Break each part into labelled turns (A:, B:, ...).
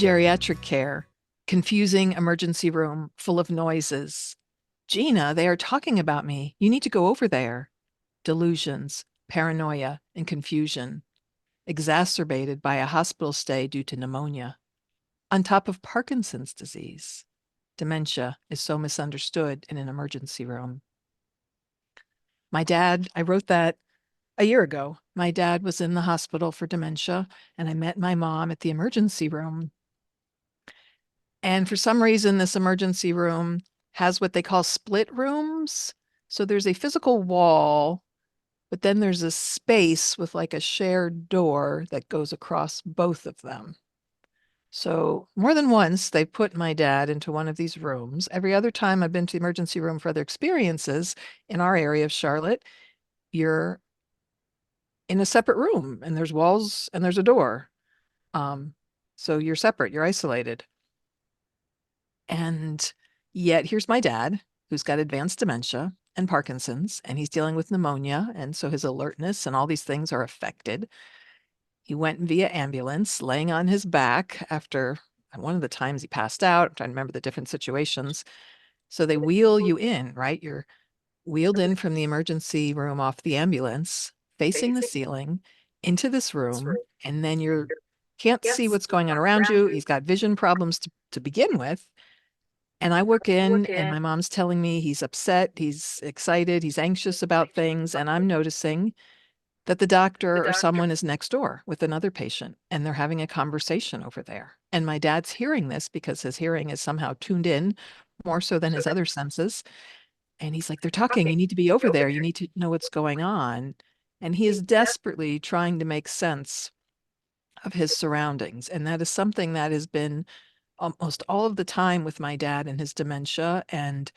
A: Geriatric care, confusing emergency room full of noises. Gina, they are talking about me. You need to go over there. Delusions, paranoia, and confusion, exacerbated by a hospital stay due to pneumonia. On top of Parkinson's disease, dementia is so misunderstood in an emergency room. My dad, I wrote that a year ago. My dad was in the hospital for dementia, and I met my mom at the emergency room. And for some reason, this emergency room has what they call split rooms. So there's a physical wall, but then there's a space with like a shared door that goes across both of them. So more than once, they put my dad into one of these rooms. Every other time I've been to the emergency room for other experiences in our area of Charlotte, you're in a separate room and there's walls and there's a door. Um, so you're separate, you're isolated. And yet here's my dad, who's got advanced dementia and Parkinson's, and he's dealing with pneumonia. And so his alertness and all these things are affected. He went via ambulance, laying on his back after one of the times he passed out. I'm trying to remember the different situations. So they wheel you in, right? You're wheeled in from the emergency room off the ambulance, facing the ceiling into this room, and then you can't see what's going on around you. He's got vision problems to begin with. And I walk in, and my mom's telling me he's upset, he's excited, he's anxious about things. And I'm noticing that the doctor or someone is next door with another patient, and they're having a conversation over there. And my dad's hearing this because his hearing is somehow tuned in more so than his other senses. And he's like, they're talking, you need to be over there, you need to know what's going on. And he is desperately trying to make sense of his surroundings. And that is something that has been almost all of the time with my dad and his dementia. And,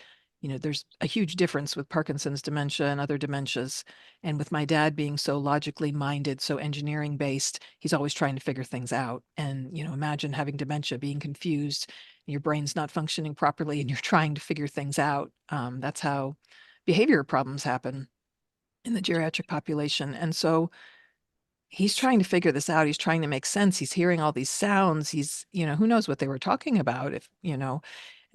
A: there's a huge difference with Parkinson's dementia and other dementias. And with my dad being so logically minded, so engineering based, he's always trying to figure things out. And, imagine having dementia, being confused, your brain's not functioning properly, and you're trying to figure things out. That's how behavior problems happen in the geriatric population. And so he's trying to figure this out. He's trying to make sense. He's hearing all these sounds. He's, who knows what they were talking about, if,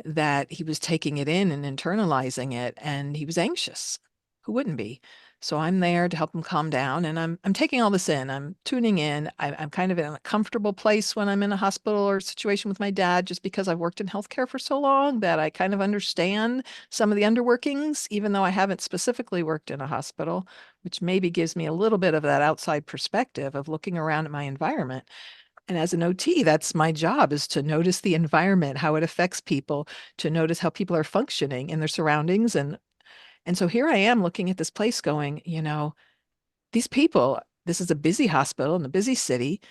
A: that he was taking it in and internalizing it, and he was anxious. Who wouldn't be? So I'm there to help him calm down, and I'm taking all this in. I'm tuning in. I'm kind of in a comfortable place when I'm in a hospital or situation with my dad, just because I've worked in healthcare for so long that I kind of understand some of the underworkings, even though I haven't specifically worked in a hospital, which maybe gives me a little bit of that outside perspective of looking around at my environment. And as an OT, that's my job, is to notice the environment, how it affects people, to notice how people are functioning in their surroundings. And so here I am looking at this place going, these people, this is a busy hospital in a busy city.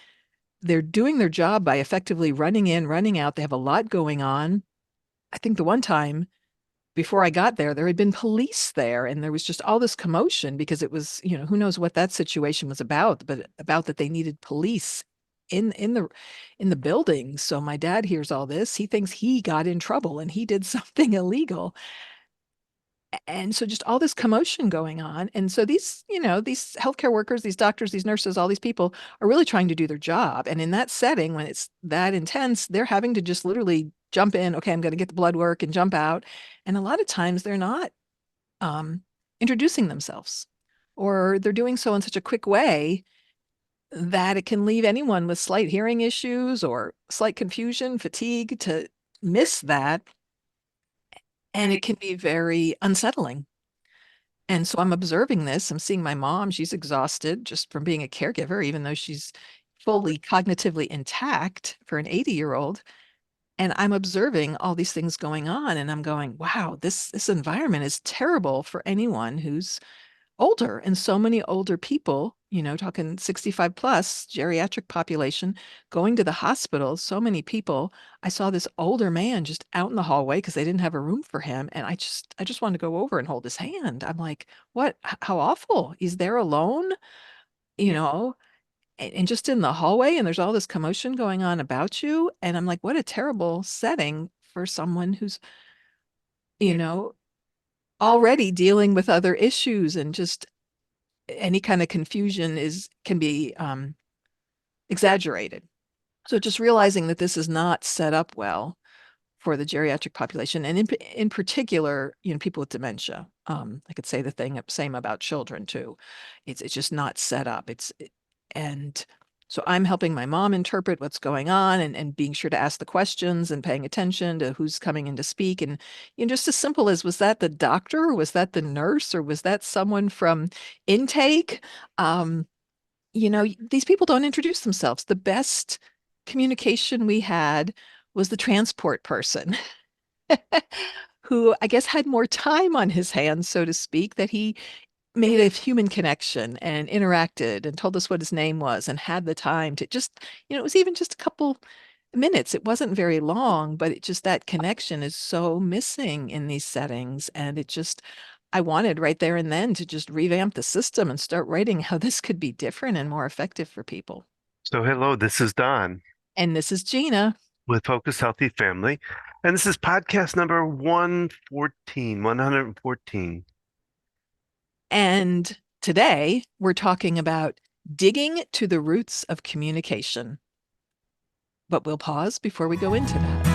A: They're doing their job by effectively running in, running out. They have a lot going on. I think the one time before I got there, there had been police there, and there was just all this commotion because it was, who knows what that situation was about, but about that they needed police in the building. So my dad hears all this. He thinks he got in trouble and he did something illegal. And so just all this commotion going on. And so these healthcare workers, these doctors, these nurses, all these people are really trying to do their job. And in that setting, when it's that intense, they're having to just literally jump in. Okay, I'm going to get the blood work and jump out. And a lot of times they're not um, introducing themselves, or they're doing so in such a quick way that it can leave anyone with slight hearing issues or slight confusion, fatigue, to miss that. And it can be very unsettling. And so I'm observing this. I'm seeing my mom. She's exhausted just from being a caregiver, even though she's fully cognitively intact for an 80-year-old. And I'm observing all these things going on. And I'm going, wow, this environment is terrible for anyone who's older. And so many older people, talking 65 plus geriatric population, going to the hospital. So many people. I saw this older man just out in the hallway because they didn't have a room for him. And I just wanted to go over and hold his hand. I'm like, what? How awful. He's there alone, you know, and just in the hallway, and there's all this commotion going on about you. And I'm like, what a terrible setting for someone who's, you know, already dealing with other issues. And just any kind of confusion can be exaggerated. So just realizing that this is not set up well for the geriatric population, and in particular, people with dementia. I could say the same about children too. It's just not set up. And so I'm helping my mom interpret what's going on, and being sure to ask the questions and paying attention to who's coming in to speak. And just as simple as, was that the doctor, or was that the nurse, or was that someone from intake? Um, these people don't introduce themselves. The best communication we had was the transport person who I guess had more time on his hands, so to speak, that he made a human connection and interacted and told us what his name was and had the time to just, it was even just a couple minutes. It wasn't very long, but that connection is so missing in these settings. And I wanted right there and then to just revamp the system and start writing how this could be different and more effective for people.
B: So, hello, this is Don
A: And this is Gina.
B: with Focus Healthy Family. And this is podcast number 114.
A: And today we're talking about digging to the roots of communication. But we'll pause before we go into that.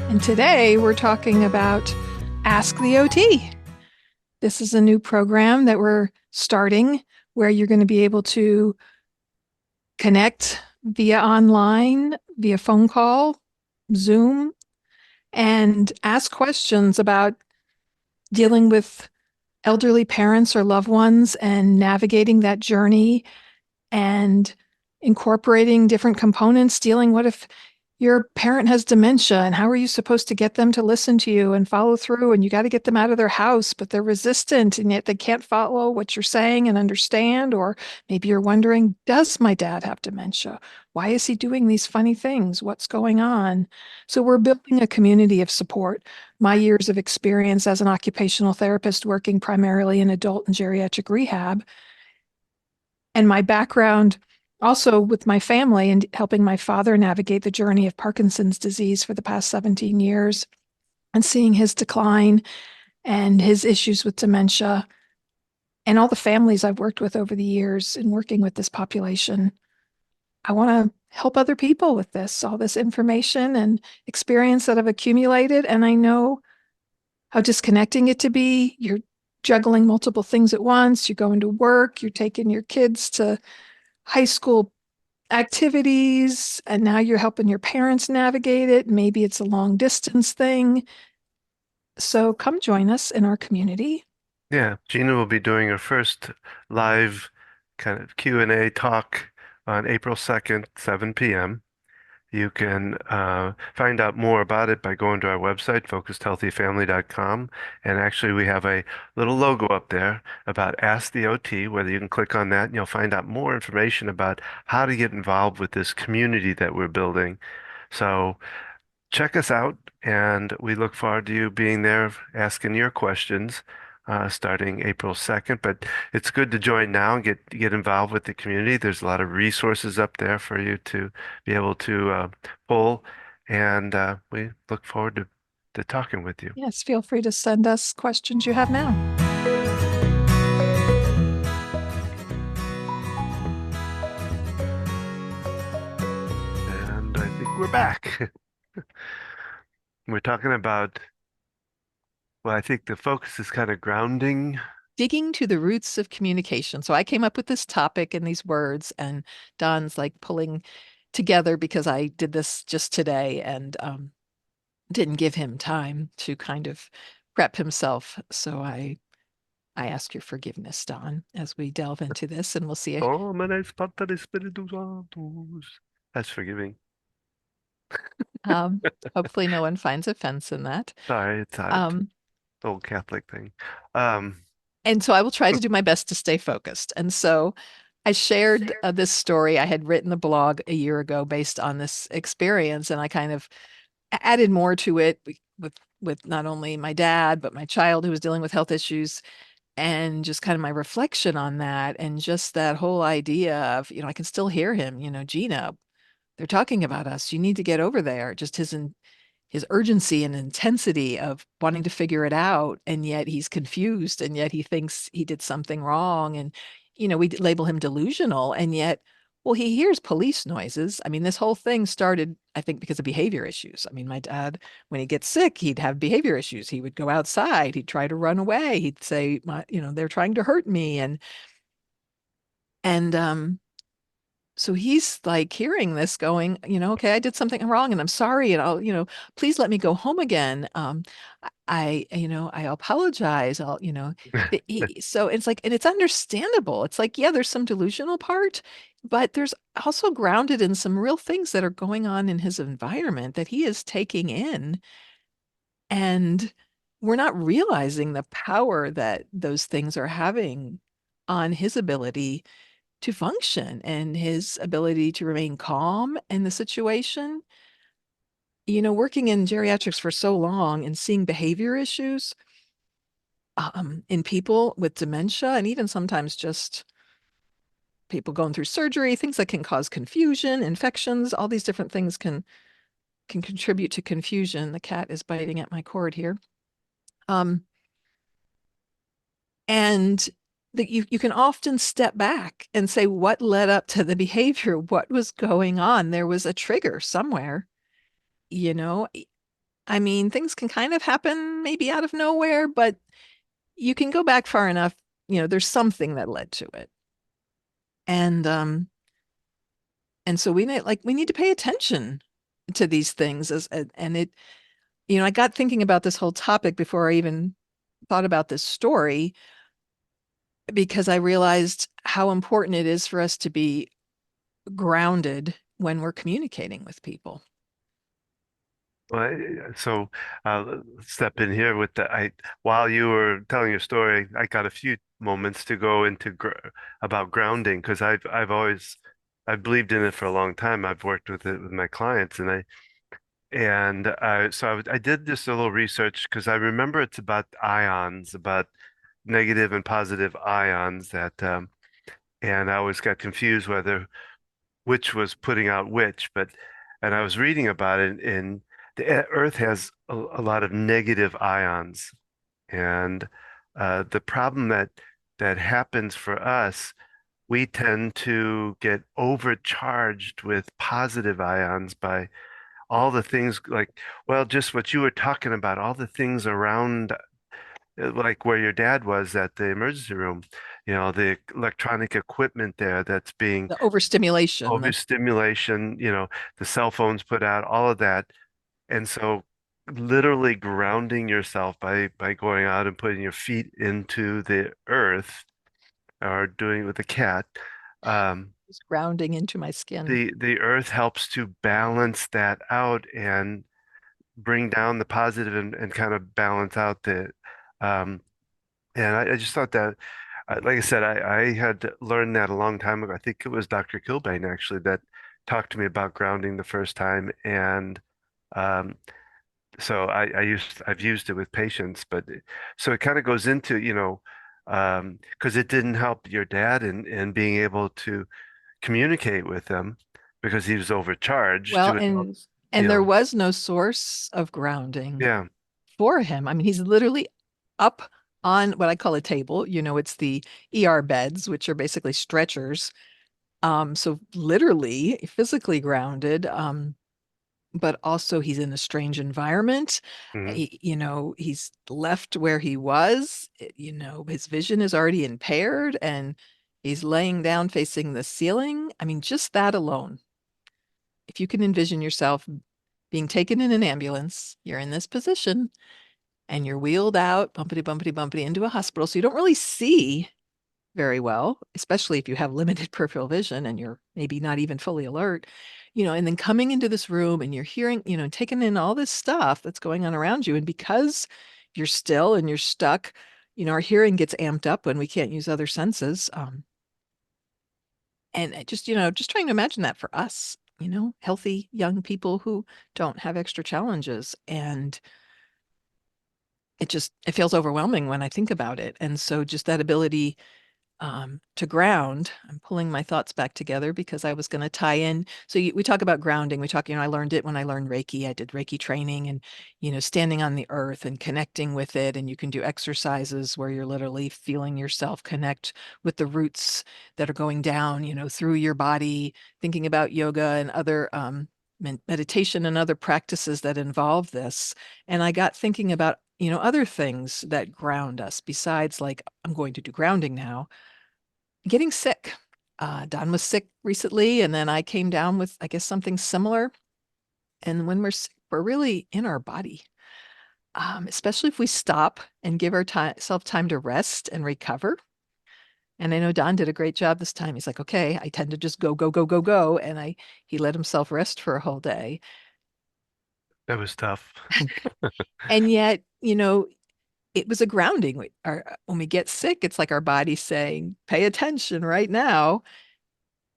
A: And today we're talking about Ask the OT. This is a new program that we're starting where you're going to be able to connect via online, via phone call, Zoom, and ask questions about dealing with elderly parents or loved ones and navigating that journey and incorporating different components, dealing what if your parent has dementia and how are you supposed to get them to listen to you and follow through, and you got to get them out of their house, but they're resistant and yet they can't follow what you're saying and understand. Or maybe you're wondering, does my dad have dementia? Why is he doing these funny things? What's going on? So we're building a community of support. My years of experience as an occupational therapist working primarily in adult and geriatric rehab, and my background also with my family and helping my father navigate the journey of Parkinson's disease for the past 17 years and seeing his decline and his issues with dementia and all the families I've worked with over the years in working with this population. I want to help other people with all this information and experience that I've accumulated. And I know how disconnecting it to be. You're juggling multiple things at once. You're going to work, you're taking your kids to high school activities, and now you're helping your parents navigate it. Maybe it's a long distance thing. So come join us in our community.
B: Yeah, Gina will be doing her first live kind of Q&A talk on April 2nd, 7 p.m. You can find out more about it by going to our website, focusedhealthyfamily.com. And actually, we have a little logo up there about Ask the OT, whether you can click on that and you'll find out more information about how to get involved with this community that we're building. So check us out, and we look forward to you being there asking your questions. Starting April 2nd, but it's good to join now and get involved with the community. There's a lot of resources up there for you to be able to pull, and we look forward to talking with you.
A: Yes, feel free to send us questions you have now.
B: And I think we're back. We're talking about, well, I think the focus is kind of grounding.
A: Digging to the roots of communication. So I came up with this topic and these words, and Don's like pulling together because I did this just today and didn't give him time to kind of prep himself. So I ask your forgiveness, Don, as we delve into this, and we'll see.
B: Oh, Espíritu Santos. That's forgiving.
A: Um, hopefully no one finds offense in that.
B: Sorry, it's an
A: Um,
B: old Catholic thing. Um,
A: and so I will try to do my best to stay focused. And so I shared this story. I had written a blog a year ago based on this experience, and I kind of added more to it with not only my dad, but my child who was dealing with health issues, and just kind of my reflection on that, and just that whole idea of, I can still hear him, Gina, they're talking about us. You need to get over there. Just his urgency and intensity of wanting to figure it out, and yet he's confused, and yet he thinks he did something wrong. And we label him delusional, and yet, well, he hears police noises. I mean, this whole thing started, I think, because of behavior issues. I mean, my dad, when he gets sick, he'd have behavior issues. He would go outside, he'd try to run away, he'd say, they're trying to hurt me. And so he's like hearing this going, okay, I did something wrong and I'm sorry. And please let me go home again. I apologize. So it's like, and it's understandable. It's like, yeah, there's some delusional part, but there's also grounded in some real things that are going on in his environment that he is taking in. And we're not realizing the power that those things are having on his ability to function and his ability to remain calm in the situation. Working in geriatrics for so long and seeing behavior issues in people with dementia, and even sometimes just people going through surgery, things that can cause confusion, infections, all these different things can contribute to confusion. The cat is biting at my cord here. And that you can often step back and say, what led up to the behavior? What was going on? There was a trigger somewhere, you know? I mean, things can kind of happen maybe out of nowhere, but you can go back far enough, there's something that led to it. And so we need to pay attention to these things and it, I got thinking about this whole topic before I even thought about this story, because I realized how important it is for us to be grounded when we're communicating with people.
B: Well, so let's step in here with while you were telling your story, I got a few moments to go into about grounding because I've believed in it for a long time. I've worked with it with my clients, I did just a little research because I remember it's about ions, about negative and positive ions and I always got confused whether which was putting out which, and I was reading about it, and the Earth has a lot of negative ions, and the problem that happens for us, we tend to get overcharged with positive ions by all the things like, well, just what you were talking about, all the things around, like where your dad was at the emergency room, the electronic equipment there that's being
A: The overstimulation,
B: overstimulation, the cell phones put out, all of that. And so literally grounding yourself by going out and putting your feet into the earth or doing it with a cat,
A: is grounding into my skin.
B: the earth helps to balance that out and bring down the positive and kind of balance out um and I just thought that like I said, I had learned that a long time ago. I think it was Dr. Kilbane actually that talked to me about grounding the first time. And um, so I've used it with patients, so it kind of goes into, because it didn't help your dad in being able to communicate with them because he was overcharged
A: Well,
B: with,
A: and there was no source of grounding
B: yeah.
A: for him. I mean, he's literally up on what I call a table. It's the ER beds, which are basically stretchers. So literally physically grounded. But also he's in a strange environment.
B: Mhm.
A: He's left where he was. His vision is already impaired and he's laying down facing the ceiling. I mean, just that alone. If you can envision yourself being taken in an ambulance, you're in this position and you're wheeled out, bumpity, bumpity, bumpity into a hospital. So you don't really see very well, especially if you have limited peripheral vision and you're maybe not even fully alert, and then coming into this room and you're hearing, taking in all this stuff that's going on around you. And because you're still and you're stuck, our hearing gets amped up when we can't use other senses. And just trying to imagine that for us, healthy young people who don't have extra challenges. And it feels overwhelming when I think about it. And so just that ability to ground. I'm pulling my thoughts back together because I was going to tie in. So we talk about grounding. We talk, I learned it when I learned Reiki. I did Reiki training and, standing on the earth and connecting with it. And you can do exercises where you're literally feeling yourself connect with the roots that are going down, through your body, thinking about yoga and other meditation and other practices that involve this. And I got thinking about, other things that ground us besides like, I'm going to do grounding now, getting sick. Don was sick recently, and then I came down with, I guess, something similar. And when we're sick, we're really in our body, especially if we stop and give ourselves time to rest and recover. And I know Don did a great job this time. He's like, okay, I tend to just go, go, go, go, go. And he let himself rest for a whole day.
B: That was tough.
A: And yet, it was a grounding. When we get sick, it's like our body saying, pay attention right now.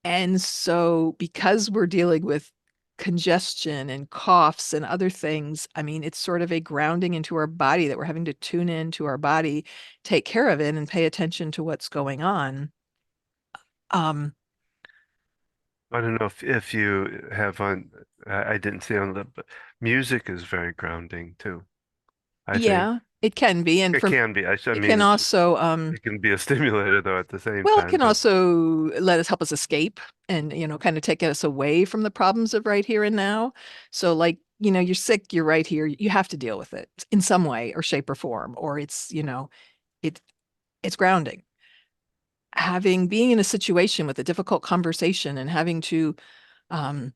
A: And so, because we're dealing with congestion and coughs and other things, I mean, it's sort of a grounding into our body that we're having to tune into our body, take care of it, and pay attention to what's going on. Um,
B: I don't know if you have on, I didn't see on the, but music is very grounding too, I think.
A: yeah, it can be, and
B: It can be. I
A: it
B: mean,
A: can also,
B: it can be a stimulator though at the same
A: well, it
B: time,
A: can
B: but
A: also help us escape and, kind of take us away from the problems of right here and now. So, like, you're sick, you're right here, you have to deal with it in some way or shape or form, or it it's grounding. Being in a situation with a difficult conversation and having to um,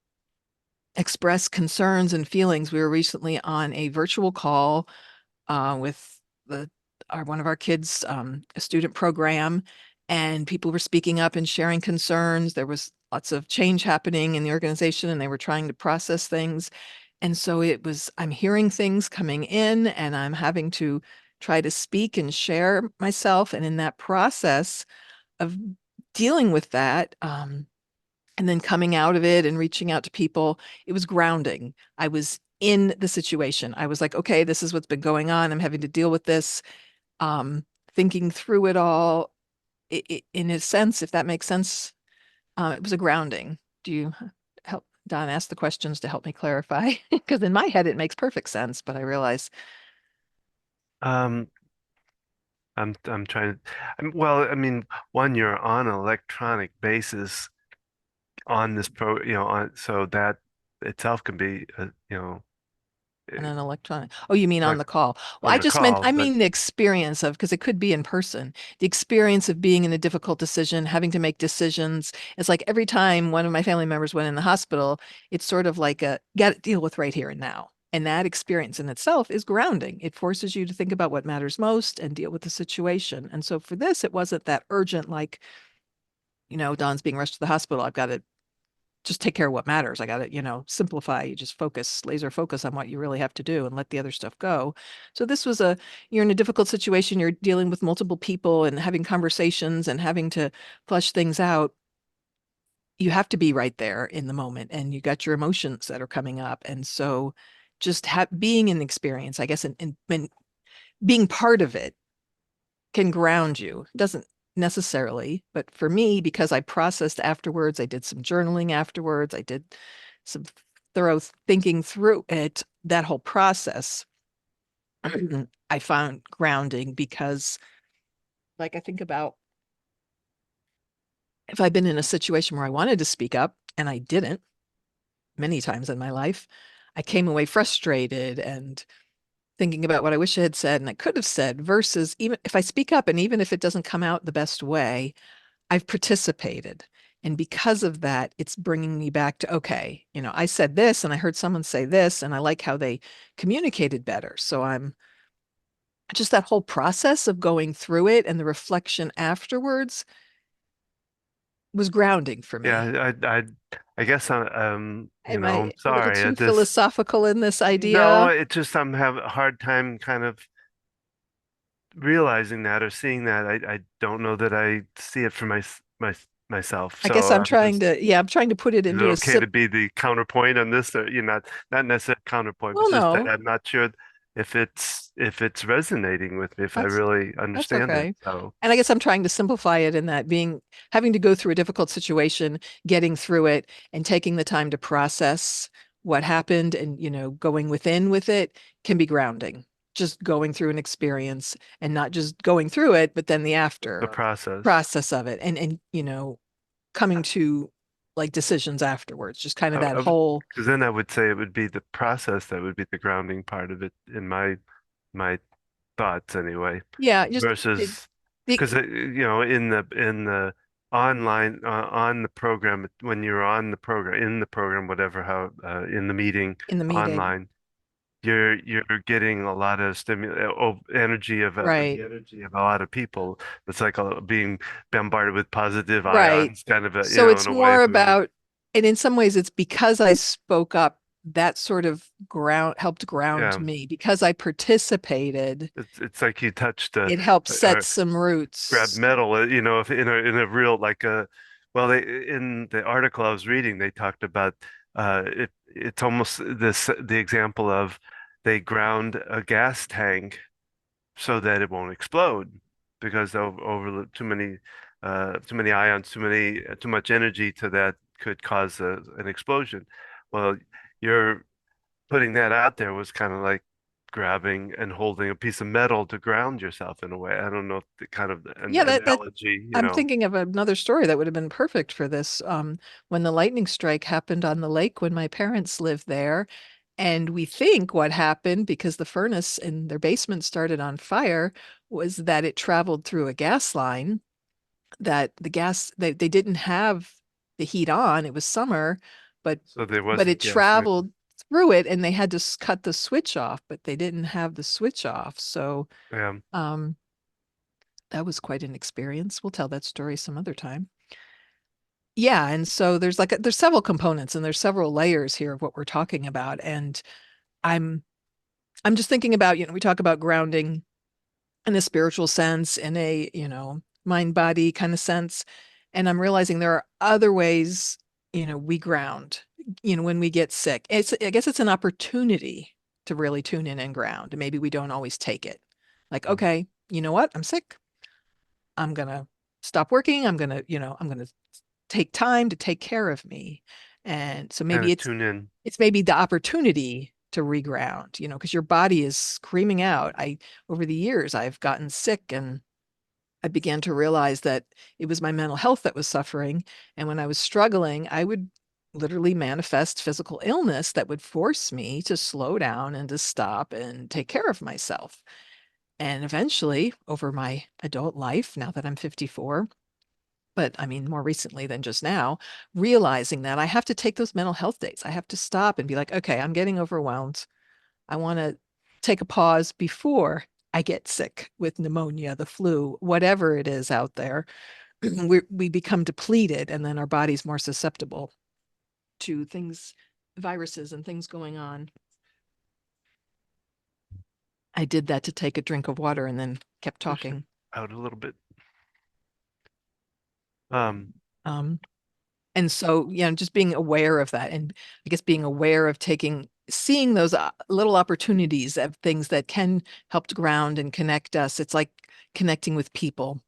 A: express concerns and feelings. We were recently on a virtual call with one of our kids, a student program, and people were speaking up and sharing concerns. There was lots of change happening in the organization, and they were trying to process things. And so I'm hearing things coming in, and I'm having to try to speak and share myself. And in that process of dealing with that, and then coming out of it and reaching out to people, it was grounding. I was in the situation. I was like, okay, this is what's been going on. I'm having to deal with this, thinking through it all. In a sense, if that makes sense, it was a grounding. Do you help Don ask the questions to help me clarify? Because in my head, it makes perfect sense, but I realize,
B: um, I'm trying to. Well, I mean, one, you're on an electronic basis on this on so that itself can be,
A: on
B: eh,
A: an electronic. Oh, you mean on
B: like
A: the call? Well,
B: on the call,
A: I
B: but
A: mean the experience of, because it could be in person, the experience of being in a difficult decision, having to make decisions. It's like every time one of my family members went in the hospital, it's sort of like got to deal with right here and now. And that experience in itself is grounding. It forces you to think about what matters most and deal with the situation. And so for this, it wasn't that urgent, like, Don's being rushed to the hospital. I've got to just take care of what matters. I got to, simplify. You just laser focus on what you really have to do and let the other stuff go. So this was you're in a difficult situation. You're dealing with multiple people and having conversations and having to flush things out. You have to be right there in the moment and you got your emotions that are coming up. And so just being in the experience, I guess, and being part of it can ground you. It doesn't necessarily, but for me, because I processed afterwards, I did some journaling afterwards, I did some thorough thinking through it, that whole process, I found grounding because, like, I think about if I'd been in a situation where I wanted to speak up and I didn't many times in my life, I came away frustrated and thinking about what I wish I had said and I could have said, versus even if I speak up and even if it doesn't come out the best way, I've participated. And because of that, it's bringing me back to, okay, I said this and I heard someone say this, and I like how they communicated better. So I'm just that whole process of going through it and the reflection afterwards was grounding for me.
B: yeah, I guess
A: Am
B: I'm
A: I a little
B: sorry. I
A: too
B: just
A: philosophical in this
B: no,
A: idea?
B: it just I'm having a hard time kind of realizing that or seeing that. I don't know that I see it for myself.
A: I guess
B: So
A: I'm
B: I'm
A: trying
B: just,
A: to, yeah, I'm trying to put it
B: is it
A: into a
B: okay to
A: sip.
B: be the counterpoint on this, or not necessarily counterpoint, but
A: Well,
B: just that
A: no,
B: I'm not sure. if it's resonating with me, if I
A: That's
B: really
A: that's
B: understand it.
A: okay.
B: So
A: And I guess I'm trying to simplify it in that having to go through a difficult situation, getting through it, and taking the time to process what happened and, going within with it can be grounding. Just going through an experience and not just going through it, but then the
B: the
A: after
B: process.
A: process of it and, coming to like decisions afterwards, just kind of that
B: I
A: whole,
B: because then I would say it would be the process that would be the grounding part of it in my thoughts anyway,
A: yeah, just
B: versus
A: the
B: because in the online on the program when you're on the program in the program whatever how in the meeting
A: in the meeting.
B: online you're getting a lot of energy of
A: Right.
B: the energy of a lot of people. It's like being bombarded with positive
A: Right.
B: ions, kind of
A: So it's
B: in a way.
A: more about, and in some ways, it's because I spoke up that sort of helped ground
B: Yeah,
A: me because I participated.
B: it's like you touched
A: It helped set
B: or
A: some
B: grab
A: roots
B: metal. If in a real like a well, they in the article I was reading, they talked about it's almost the example of they ground a gas tank so that it won't explode because over too many ions, too much energy to that could cause an explosion. Well, you're putting that out there was kind of like grabbing and holding a piece of metal to ground yourself in a way. I don't know if the kind of an
A: Yeah, that
B: analogy,
A: I'm thinking of another story that would have been perfect for this. When the lightning strike happened on the lake when my parents lived there, and we think what happened because the furnace in their basement started on fire was that it traveled through a gas line, that the gas they didn't have the heat on. It was summer, but
B: so there
A: but
B: wasn't
A: it
B: gas there.
A: traveled through it and they had to cut the switch off, but they didn't have the switch off. So
B: Um,
A: um that was quite an experience. We'll tell that story some other time. Yeah, and so there's several components and there's several layers here of what we're talking about. And I'm I'm just thinking about, we talk about grounding in a spiritual sense, in a, mind body kind of sense. And I'm realizing there are other ways, we ground, when we get sick. I guess it's an opportunity to really tune in and ground. And maybe we don't always take it. Like, okay, you know what? I'm sick. I'm gonna stop working. I'm gonna take time to take care of me. And so
B: kind
A: maybe
B: of
A: it's
B: tune in.
A: it's maybe the opportunity to reground, because your body is screaming out. Over the years, I've gotten sick and I began to realize that it was my mental health that was suffering. And when I was struggling, I would literally manifest physical illness that would force me to slow down and to stop and take care of myself. And eventually, over my adult life, now that I'm 54, but I mean, more recently than just now, realizing that I have to take those mental health days. I have to stop and be like, okay, I'm getting overwhelmed. I want to take a pause before I get sick with pneumonia, the flu, whatever it is out there. We become depleted, and then our body's more susceptible to things, viruses, and things going on. I did that to take a drink of water and then kept
B: Push it
A: talking.
B: out a little bit. Um,
A: Um, And so, just being aware of that and I guess being aware of seeing those little opportunities of things that can help to ground and connect us. It's like connecting with people.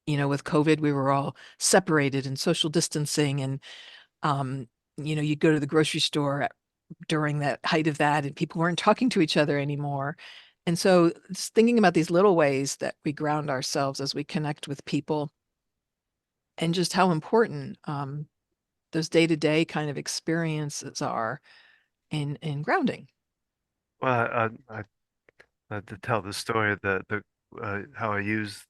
A: With COVID, we were all separated and social distancing and, um, you go to the grocery store during that height of that and people weren't talking to each other anymore. And so just thinking about these little ways that we ground ourselves as we connect with people and just how important, those day-to-day kind of experiences are in grounding.
B: well, to tell the story of the how I used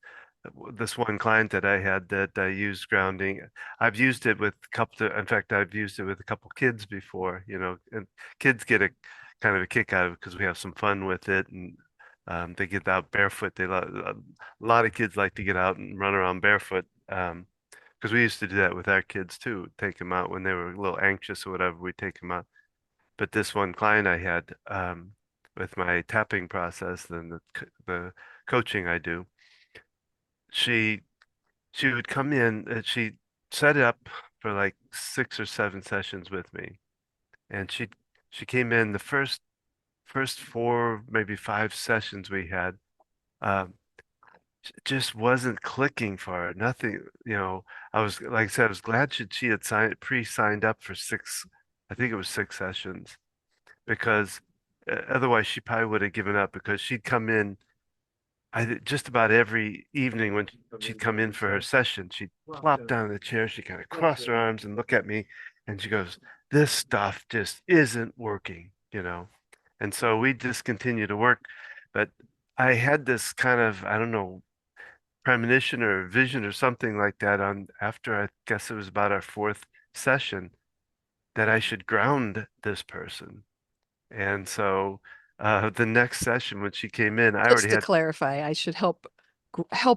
B: this one client that I had that I used grounding. I've used it with a couple in fact, I've used it with a couple kids before, and kids get a kind of a kick out of it because we have some fun with it and they get out barefoot. A lot of kids like to get out and run around barefoot. Because we used to do that with our kids too, take them out when they were a little anxious or whatever, we take them out. But this one client I had, with my tapping process, then the coaching I do, she she would come in and she set it up for like 6 or 7 sessions with me, and she came in the first first four, maybe five sessions we had, um, just wasn't clicking for her. Nothing, I was, like I said, I was glad she had pre-signed up for six, I think it was six sessions, because otherwise she probably would have given up because she'd come in just about every evening when she'd come in for her session, she'd plop down in the chair, she'd kind of cross her arms and look at me, and she goes, "This stuff just isn't working." And so we just continue to work. But I had this kind of, I don't know, premonition or vision or something like that on after, I guess it was about our fourth session, that I should ground this person. And so the next session when she came in, I
A: Just
B: already
A: to
B: had,
A: clarify, I should help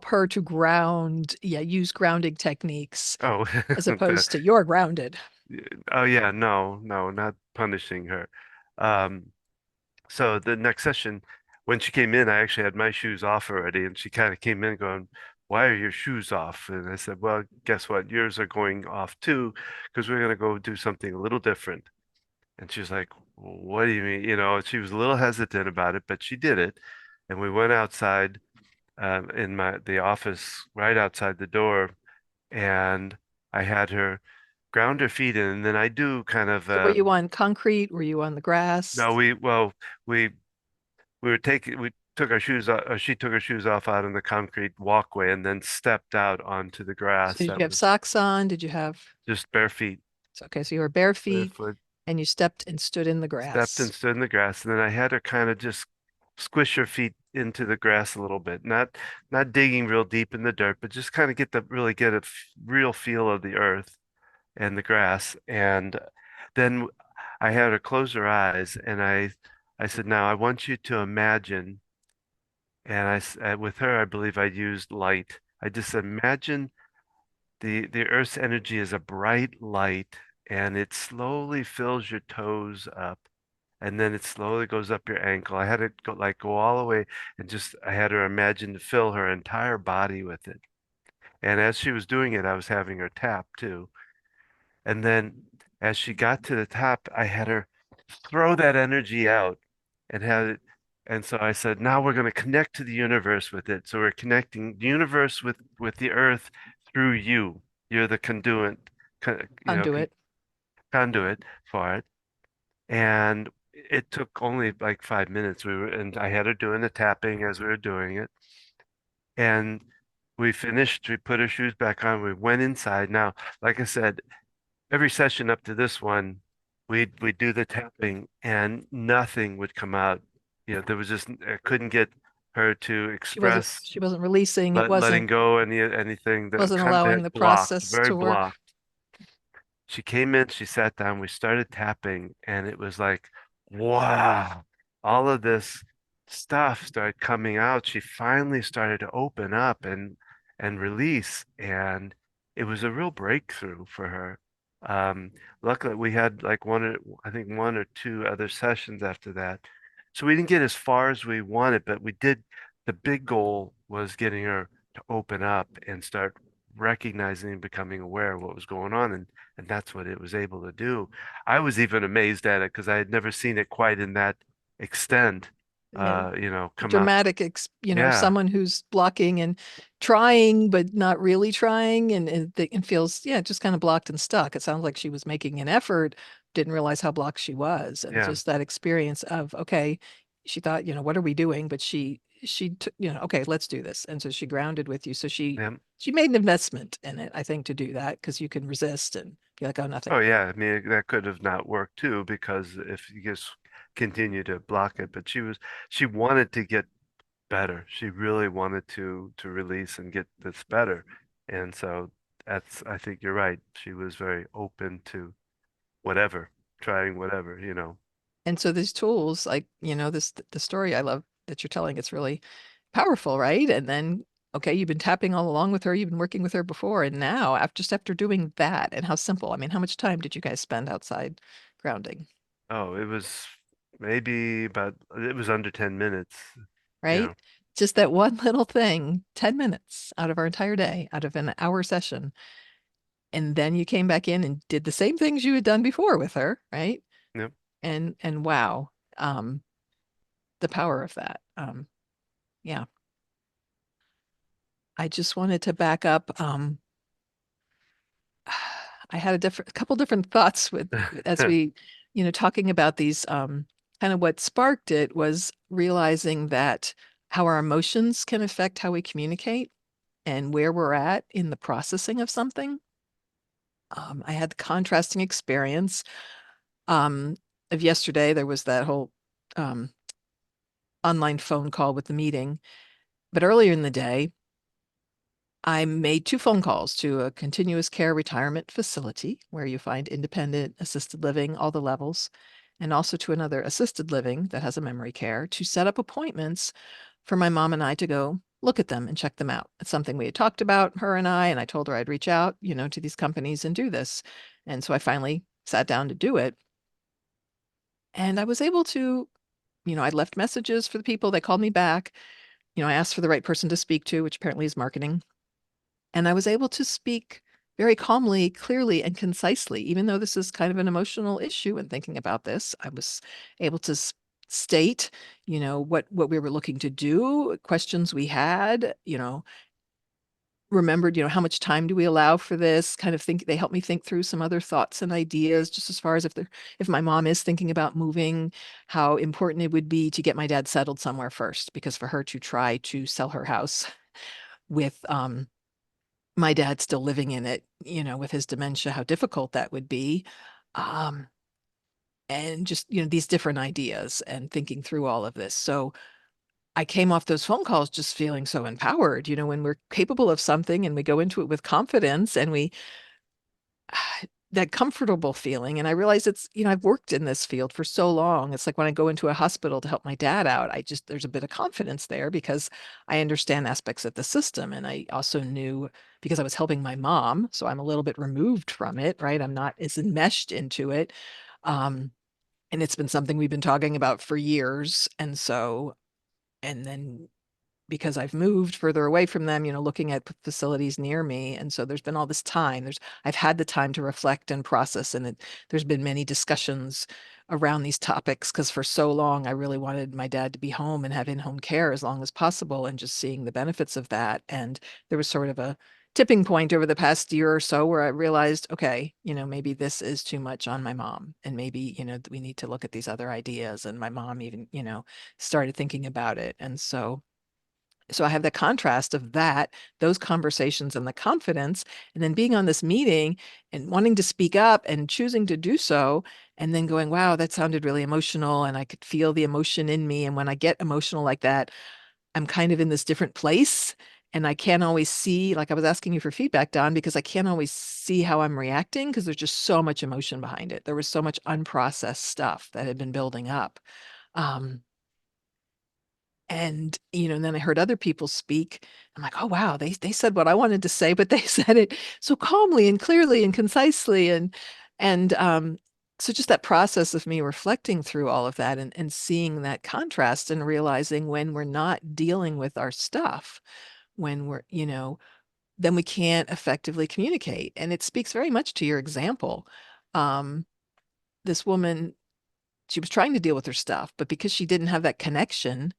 A: her to ground, yeah, use grounding techniques
B: oh,
A: as opposed to you're grounded.
B: oh yeah, no, no, not punishing her. Um, so the next session, when she came in, I actually had my shoes off already, and she kind of came in going, "Why are your shoes off?" And I said, "Well, guess what? Yours are going off too, because we're gonna go do something a little different." And she was like, "What do you mean?" She was a little hesitant about it, but she did it. And we went outside, in the office right outside the door, and I had her ground her feet in, and then I do kind of
A: So were you on concrete? Were you on the grass?
B: no, we we took our shoes off, or she took her shoes off out on the concrete walkway and then stepped out onto the
A: So
B: grass
A: did
B: that
A: you have
B: was
A: socks on? Did you have,
B: just bare feet,
A: okay, so you were bare feet
B: barefoot,
A: and you stepped and stood in the
B: stepped and
A: grass.
B: stood in the grass, and then I had her kind of just squish her feet into the grass a little bit, not digging real deep in the dirt, but just kind of really get a real feel of the earth and the grass. And then I had her close her eyes, and I said, "Now I want you to imagine." And with her, I believe I used light. I just said, imagine the Earth's energy is a bright light, and it slowly fills your toes up, and then it slowly goes up your ankle. I had it go all the way, and just I had her imagine to fill her entire body with it. And as she was doing it, I was having her tap too. And then as she got to the top, I had her throw that energy out and had it. And so I said, now we're going to connect to the universe with it. So we're connecting the universe with the earth through you. You're the conduit,
A: Conduit.
B: conduit for it. And it took only like 5 minutes. And I had her doing the tapping as we were doing it. And we finished, we put her shoes back on, we went inside. Now, like I said, every session up to this one, we'd do the tapping and nothing would come out. There was just I couldn't get her to
A: She wasn't
B: express
A: she wasn't releasing. It
B: letting go anything. The
A: wasn't allowing
B: content
A: the
B: blocked,
A: process
B: very
A: to work.
B: blocked. She came in, she sat down, we started tapping, and it was like, wow, all of this stuff started coming out. She finally started to open up and release, and it was a real breakthrough for her. Um, Luckily, we had like I think one or two other sessions after that. So we didn't get as far as we wanted, but we did. The big goal was getting her to open up and start recognizing and becoming aware of what was going on. And that's what it was able to do. I was even amazed at it because I had never seen it quite in that extent,
A: Yeah,
B: come out.
A: dramatic,
B: Yeah,
A: someone who's blocking and trying, but not really trying, and feels, yeah, just kind of blocked and stuck. It sounds like she was making an effort, didn't realize how blocked she was. And
B: yeah,
A: just that experience of, okay, she thought, what are we doing? But she took, okay, let's do this. And so she grounded with you. So
B: yeah.
A: she made an investment in it, I think, to do that, because you can resist and be like, oh,
B: Oh,
A: nothing.
B: yeah. I mean, that could have not worked too, because if you just continue to block it, but she wanted to get better. She really wanted to release and get this better. And so I think you're right. She was very open to whatever, trying whatever.
A: And so these tools, like, the story I love that you're telling, it's really powerful, right? And then, okay, you've been tapping all along with her, you've been working with her before, and now after doing that, and how simple. I mean, how much time did you guys spend outside grounding,
B: Oh, it was under 10 minutes, you
A: right?
B: know.
A: Just that one little thing, 10 minutes out of our entire day, out of an hour session. And then you came back in and did the same things you had done before with her, right?
B: Yep.
A: And wow. Um, the power of that. Yeah. I just wanted to back up. I had a couple different thoughts with as we, talking about these. Kind of what sparked it was realizing that how our emotions can affect how we communicate and where we're at in the processing of something. I had the contrasting experience um, of yesterday. There was that whole um, online phone call with the meeting, but earlier in the day, I made two phone calls to a continuous care retirement facility where you find independent assisted living, all the levels, and also to another assisted living that has a memory care to set up appointments for my mom and I to go look at them and check them out. It's something we had talked about, her and I told her I'd reach out, to these companies and do this. And so I finally sat down to do it. And I was able to, I left messages for the people. They called me back. I asked for the right person to speak to, which apparently is marketing. And I was able to speak very calmly, clearly, and concisely, even though this is kind of an emotional issue in thinking about this. I was able to state, what we were looking to do, questions we had, remembered, how much time do we allow for this? Kind of think they helped me think through some other thoughts and ideas, just as far as if my mom is thinking about moving, how important it would be to get my dad settled somewhere first, because for her to try to sell her house with my dad still living in it, with his dementia, how difficult that would be. Um, and just, these different ideas and thinking through all of this. So I came off those phone calls just feeling so empowered, when we're capable of something and we go into it with confidence and that comfortable feeling. And I realize it's, I've worked in this field for so long. It's like when I go into a hospital to help my dad out, there's a bit of confidence there because I understand aspects of the system. And I also knew because I was helping my mom. So I'm a little bit removed from it, right? I'm not as enmeshed into it. Um, and it's been something we've been talking about for years. And then because I've moved further away from them, looking at facilities near me. And so there's been all this time. I've had the time to reflect and process, and there's been many discussions around these topics because for so long I really wanted my dad to be home and have in-home care as long as possible, and just seeing the benefits of that. And there was sort of a tipping point over the past year or so where I realized, okay, maybe this is too much on my mom, and maybe, we need to look at these other ideas. And my mom even, started thinking about it. And so I have the contrast of those conversations and the confidence, and then being on this meeting and wanting to speak up and choosing to do so, and then going, wow, that sounded really emotional. And I could feel the emotion in me. And when I get emotional like that, I'm kind of in this different place. And I can't always see, like I was asking you for feedback, Don, because I can't always see how I'm reacting because there's just so much emotion behind it. There was so much unprocessed stuff that had been building up. Um, and, and then I heard other people speak. I'm like, oh, wow, they said what I wanted to say, but they said it so calmly and clearly and concisely. And so just that process of me reflecting through all of that and seeing that contrast and realizing when we're not dealing with our stuff, when we're, then we can't effectively communicate. And it speaks very much to your example. Um, this woman, she was trying to deal with her stuff, but because she didn't have that connection,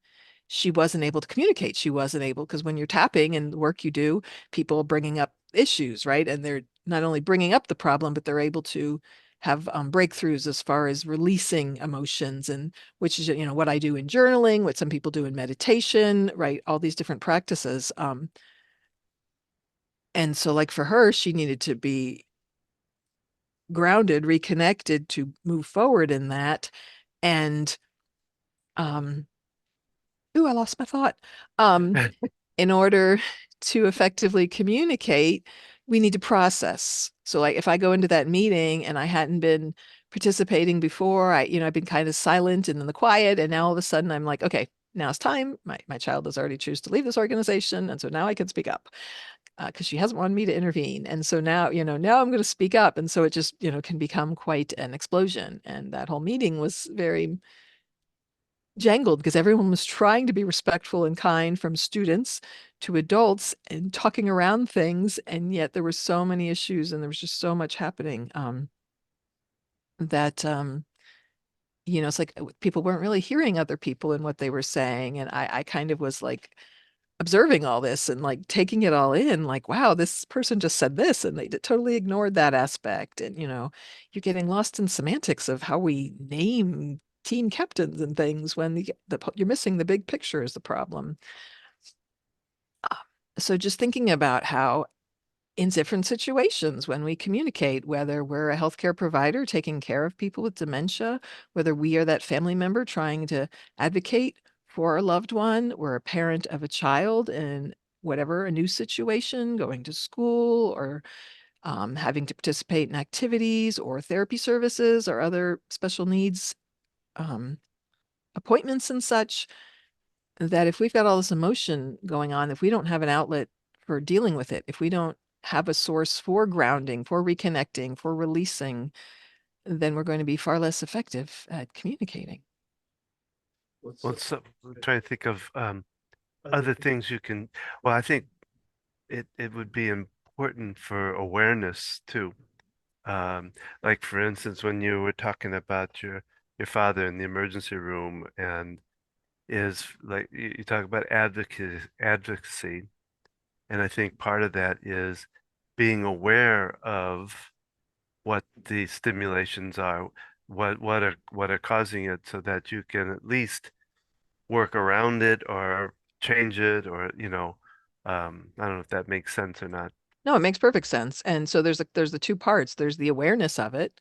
A: she wasn't able to communicate. She wasn't able, because when you're tapping and the work you do, people are bringing up issues, right? And they're not only bringing up the problem, but they're able to have breakthroughs as far as releasing emotions, and which is, what I do in journaling, what some people do in meditation, right? All these different practices. And so like for her, she needed to be grounded, reconnected to move forward in that. And, um, ooh, I lost my thought. In order to effectively communicate, we need to process. So like if I go into that meeting and I hadn't been participating before, I've been kind of silent and in the quiet, and now all of a sudden I'm like, okay, now it's time. My child has already chosen to leave this organization, and so now I can speak up because she hasn't wanted me to intervene. And so now, now I'm going to speak up. And so it just, can become quite an explosion. And that whole meeting was very jangled because everyone was trying to be respectful and kind, from students to adults, and talking around things. And yet there were so many issues and there was just so much happening that it's like people weren't really hearing other people and what they were saying. And I kind of was like observing all this and like taking it all in, like, wow, this person just said this and they totally ignored that aspect. And, you're getting lost in semantics of how we name team captains and things when you're missing the big picture is the problem. Uh, So just thinking about how in different situations when we communicate, whether we're a healthcare provider taking care of people with dementia, whether we are that family member trying to advocate for a loved one, we're a parent of a child in whatever, a new situation, going to school or having to participate in activities or therapy services or other special needs um, appointments and such, that if we've got all this emotion going on, if we don't have an outlet for dealing with it, if we don't have a source for grounding, for reconnecting, for releasing, then we're going to be far less effective at communicating.
B: Well, so I'm trying to think of other things you can. Well, I think it would be important for awareness too. Like for instance, when you were talking about your father in the emergency room, and is like you talk about advocacy, and I think part of that is being aware of what the stimulations are, what are causing it, so that you can at least work around it or change it, or I don't know if that makes sense or not.
A: No, it makes perfect sense. And so there's the two parts. There's the awareness of it,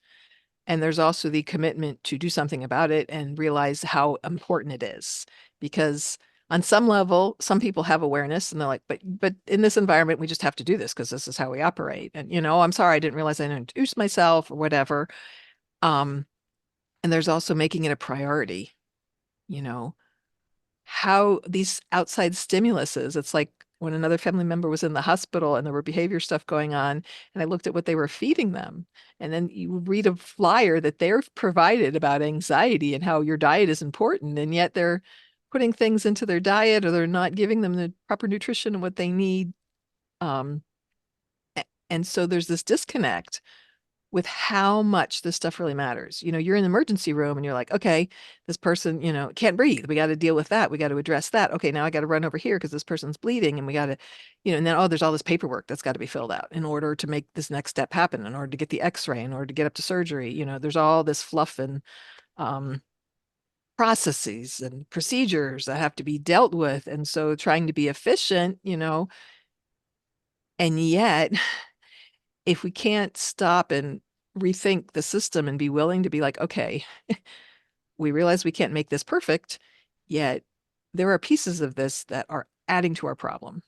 A: and there's also the commitment to do something about it and realize how important it is. Because on some level, some people have awareness and they're like, but in this environment, we just have to do this because this is how we operate. And, I'm sorry, I didn't realize I didn't introduce myself or whatever. Um, and there's also making it a priority, you know, how these outside stimuluses, it's like when another family member was in the hospital and there were behavior stuff going on, and I looked at what they were feeding them. And then you read a flyer that they're provided about anxiety and how your diet is important, and yet they're putting things into their diet or they're not giving them the proper nutrition and what they need. Um, and so there's this disconnect with how much this stuff really matters. You're in the emergency room and you're like, okay, this person, can't breathe. We got to deal with that. We got to address that. Okay, now I got to run over here because this person's bleeding and we got to, and then, oh, there's all this paperwork that's got to be filled out in order to make this next step happen, in order to get the x-ray, in order to get up to surgery. There's all this fluff and um, processes and procedures that have to be dealt with. And so trying to be efficient, and yet if we can't stop and rethink the system and be willing to be like, okay, we realize we can't make this perfect, yet there are pieces of this that are adding to our problem,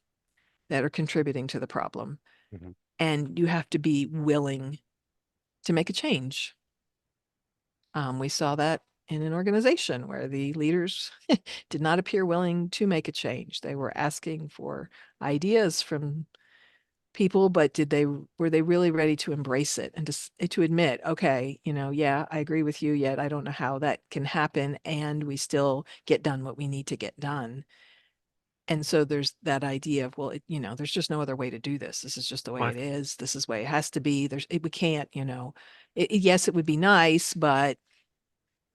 A: that are contributing to the problem.
B: Mhm.
A: And you have to be willing to make a change. We saw that in an organization where the leaders did not appear willing to make a change. They were asking for ideas from people, but were they really ready to embrace it and to admit, okay, yeah, I agree with you, yet I don't know how that can happen, and we still get done what we need to get done. And so there's that idea of, well, there's just no other way to do this. This is just the way
B: Well,
A: it is. This is the way it has to be. We can't, yes, it would be nice, but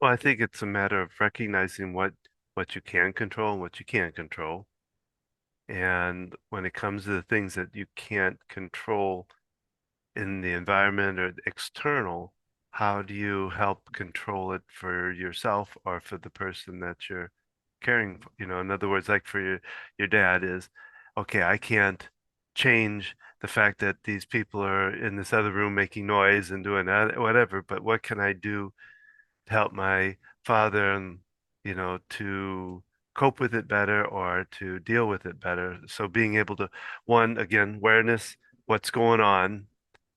B: I think it's a matter of recognizing what you can control and what you can't control. And when it comes to the things that you can't control in the environment or external, how do you help control it for yourself or for the person that you're caring for? In other words, like for your dad is, okay, I can't change the fact that these people are in this other room making noise and doing that, whatever, but what can I do to help my father and to cope with it better or to deal with it better? So being able to, one, again, awareness, what's going on,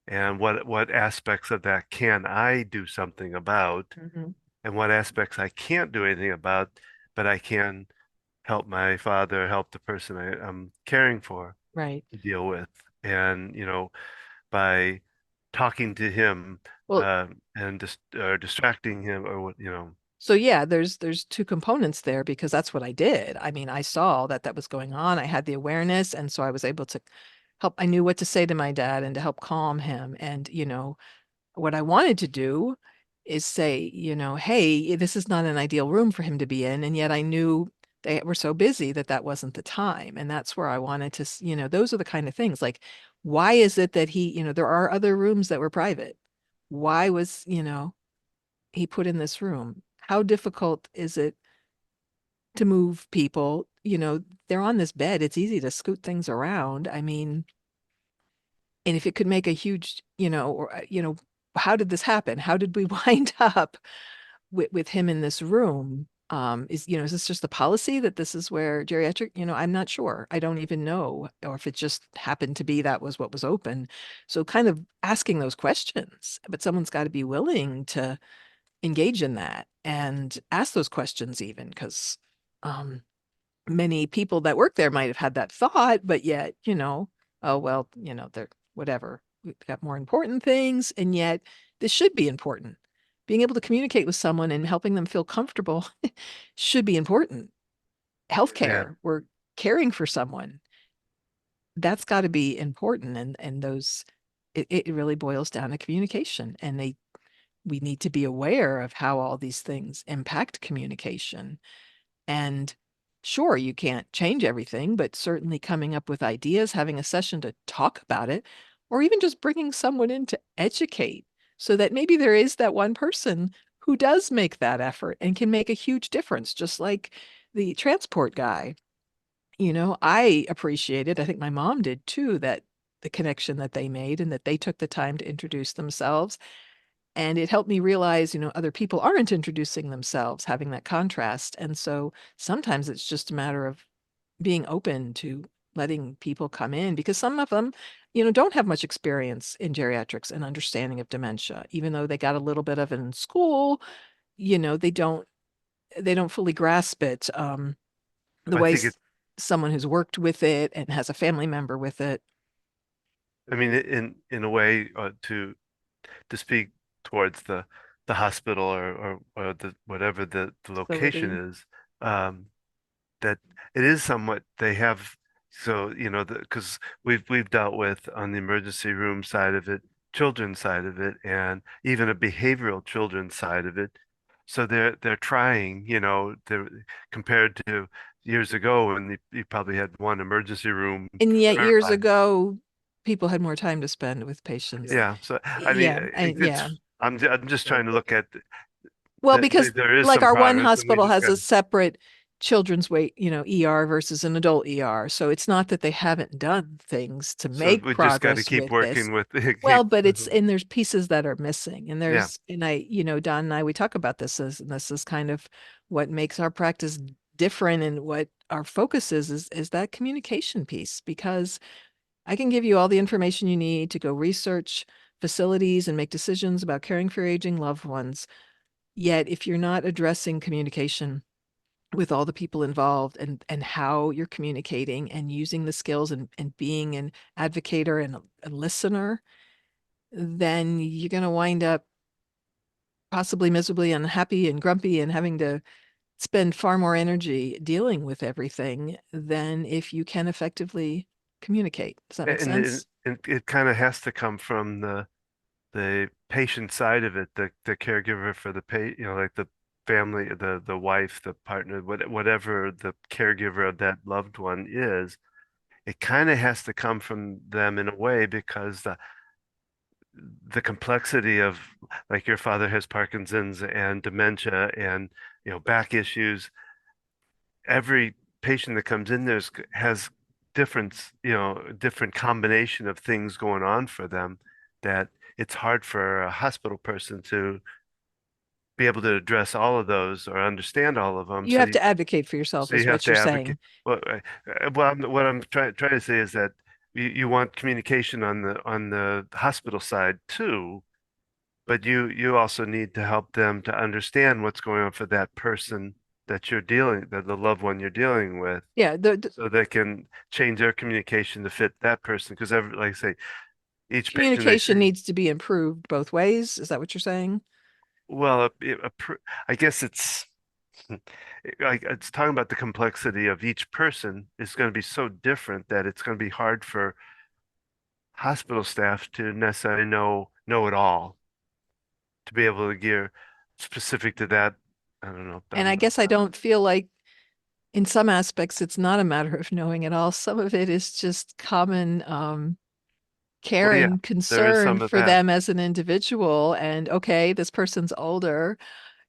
B: and what aspects of that can I do something about,
A: Mhm.
B: and what aspects I can't do anything about, but I can help my father, help the person I'm caring for
A: Right.
B: to deal with. And by talking to him,
A: Well,
B: and distracting him, or what,
A: so yeah, there's two components there because that's what I did. I mean, I saw that that was going on. I had the awareness, and so I was able to help. I knew what to say to my dad and to help calm him. And what I wanted to do is say, hey, this is not an ideal room for him to be in. And yet I knew they were so busy that that wasn't the time. And that's where I wanted to, those are the kind of things like, why is it that there are other rooms that were private? Why was, he put in this room? How difficult is it to move people? They're on this bed. It's easy to scoot things around. I mean, and if it could make a huge, how did this happen? How did we wind up with him in this room? Is this just a policy that this is where geriatric, I'm not sure. I don't even know, or if it just happened to be that was what was open. So kind of asking those questions, but someone's got to be willing to engage in that and ask those questions even because um, many people that work there might have had that thought, but yet, oh, well, they're whatever. We've got more important things. And yet this should be important. Being able to communicate with someone and helping them feel comfortable should be important.
B: Yeah.
A: Healthcare, we're caring for someone. That's got to be important. And it really boils down to communication. And we need to be aware of how all these things impact communication. And sure, you can't change everything, but certainly coming up with ideas, having a session to talk about it, or even just bringing someone in to educate so that maybe there is that one person who does make that effort and can make a huge difference, just like the transport guy. I appreciated, I think my mom did too, that the connection that they made and that they took the time to introduce themselves. And it helped me realize, other people aren't introducing themselves, having that contrast. And so sometimes it's just a matter of being open to letting people come in because some of them, don't have much experience in geriatrics and understanding of dementia, even though they got a little bit of it in school, they don't fully grasp it the
B: I
A: way
B: think it,
A: someone who's worked with it and has a family member with it.
B: I mean, in a way, to speak towards the hospital or the whatever the location
A: Facility.
B: is, um, that it is somewhat they have. So, because we've dealt with on the emergency room side of it, children's side of it, and even a behavioral children's side of it. So they're trying, they're compared to years ago when you probably had one emergency room
A: And yet
B: per
A: years
B: life.
A: ago, people had more time to spend with patients.
B: Yeah. So I mean,
A: Yeah, yeah.
B: I'm just trying to look at
A: Well,
B: that
A: because
B: there is
A: like
B: some
A: our one
B: progress, and we
A: hospital
B: just
A: has
B: got
A: a separate children's wait, ER versus an adult ER. So it's not that they haven't done things to
B: so
A: make
B: we just got to
A: progress
B: keep
A: with this.
B: working with
A: Well,
B: keep.
A: but and there's pieces that are missing. And
B: Yeah.
A: Don and I, we talk about and this is kind of what makes our practice different and what our focus is that communication piece, because I can give you all the information you need to go research facilities and make decisions about caring for aging loved ones. Yet, if you're not addressing communication with all the people involved and how you're communicating and using the skills and being an advocator and a listener, then you're going to wind up possibly miserably unhappy and grumpy and having to spend far more energy dealing with everything than if you can effectively communicate. Does that make sense?
B: And it kind of has to come from the patient side of it, the caregiver for the like the family, the wife, the partner, whatever the caregiver of that loved one is. It kind of has to come from them in a way because the complexity of, like, your father has Parkinson's and dementia and back issues. Every patient that comes in has different combination of things going on for them, that it's hard for a hospital person to be able to address all of those or understand all of them.
A: You have to advocate for yourself,
B: So you
A: is
B: have
A: what
B: to
A: you're
B: advocate.
A: saying.
B: Well, what I'm trying to say is that you want communication on the hospital side too, but you also need to help them to understand what's going on for that person the loved one you're dealing with,
A: Yeah, the
B: so they can change their communication to fit that person. Because like I say, each patient they
A: communication
B: see,
A: needs to be improved both ways. Is that what you're saying?
B: well, I guess it's like it's talking about the complexity of each person is going to be so different that it's going to be hard for hospital staff to necessarily know it all. to be able to gear specific to that. I don't know.
A: And I guess I don't feel like in some aspects it's not a matter of knowing it all. Some of it is just common care
B: Well, yeah,
A: and
B: there is
A: concern
B: some of
A: for
B: that.
A: them as an individual. And okay, this person's older,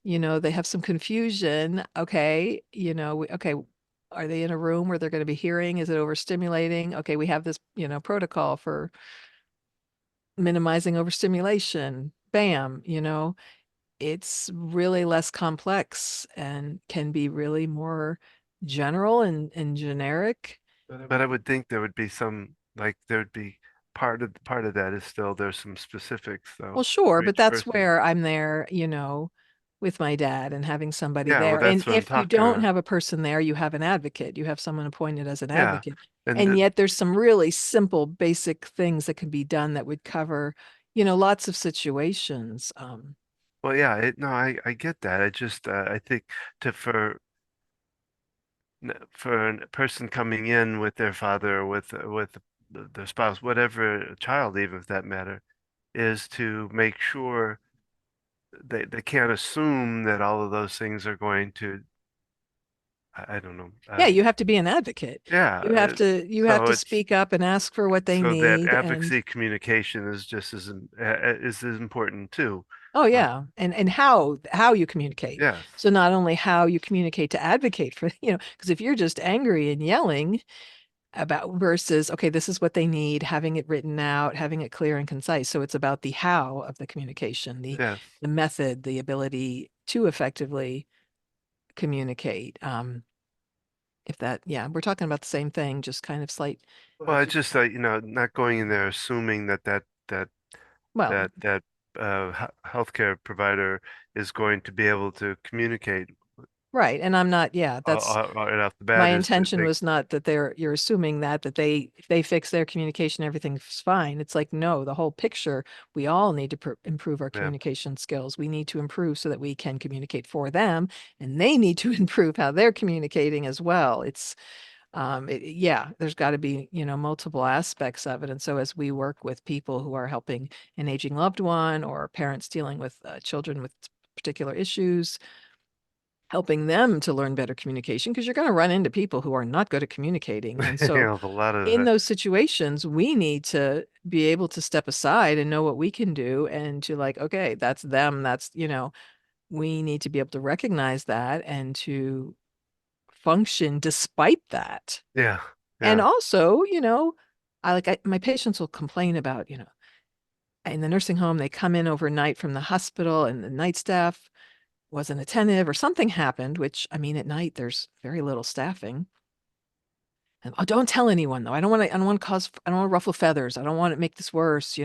A: they have some confusion. Okay, okay, are they in a room where they're going to be hearing? Is it overstimulating? Okay, we have this, protocol for minimizing overstimulation. Bam, it's really less complex and can be really more general and generic.
B: But I would think there would be some, like there'd be part of that is still there's some specifics
A: Well,
B: though
A: sure,
B: for
A: but
B: each
A: that's
B: person.
A: where I'm there, with my dad and having somebody
B: Yeah, well,
A: there. And
B: that's what I'm
A: if you
B: talking
A: don't
B: about.
A: have a person there, you have an advocate. You have someone appointed as an
B: Yeah,
A: advocate.
B: and
A: And yet there's some really simple, basic things that can be done that would cover, lots of situations.
B: well, yeah, no, I get that. I just I think to for a person coming in with their father or with their spouse, whatever child, even if that matter, is to make sure they can't assume that all of those things are going to, I don't know.
A: Yeah, you have to be an advocate.
B: Yeah,
A: You have to speak up and ask for what they
B: so that
A: need. And
B: advocacy communication is just as important too.
A: oh
B: Uh,
A: yeah, and how you communicate.
B: yes,
A: So not only how you communicate to advocate for, because if you're just angry and yelling about versus, okay, this is what they need, having it written out, having it clear and concise. So it's about the how of the communication, the
B: yes.
A: the method, the ability to effectively communicate. If that, yeah, we're talking about the same thing, just kind of slight,
B: Well, it's just not going in there assuming
A: well,
B: that healthcare provider is going to be able to communicate
A: right. And I'm not, yeah, that's
B: right off the bat
A: my
B: is to
A: intention
B: make
A: was not that you're assuming that they if they fix their communication, everything's fine. It's like, no, the whole picture, we all need to improve our
B: yeah.
A: communication skills. We need to improve so that we can communicate for them, and they need to improve how they're communicating as well. It's yeah, there's got to be, multiple aspects of it. And so as we work with people who are helping an aging loved one or parents dealing with children with particular issues, helping them to learn better communication, because you're going to run into people who are not good at communicating. And so
B: A lot of
A: in those situations, we need to be able to step aside and know what we can do and to like, okay, that's them. That's, we need to be able to recognize that and to function despite that.
B: yeah,
A: And
B: yeah.
A: also, my patients will complain about, in the nursing home, they come in overnight from the hospital and the night staff wasn't attentive or something happened, which I mean, at night, there's very little staffing. And, oh, don't tell anyone though. I don't want to ruffle feathers. I don't want to make this worse.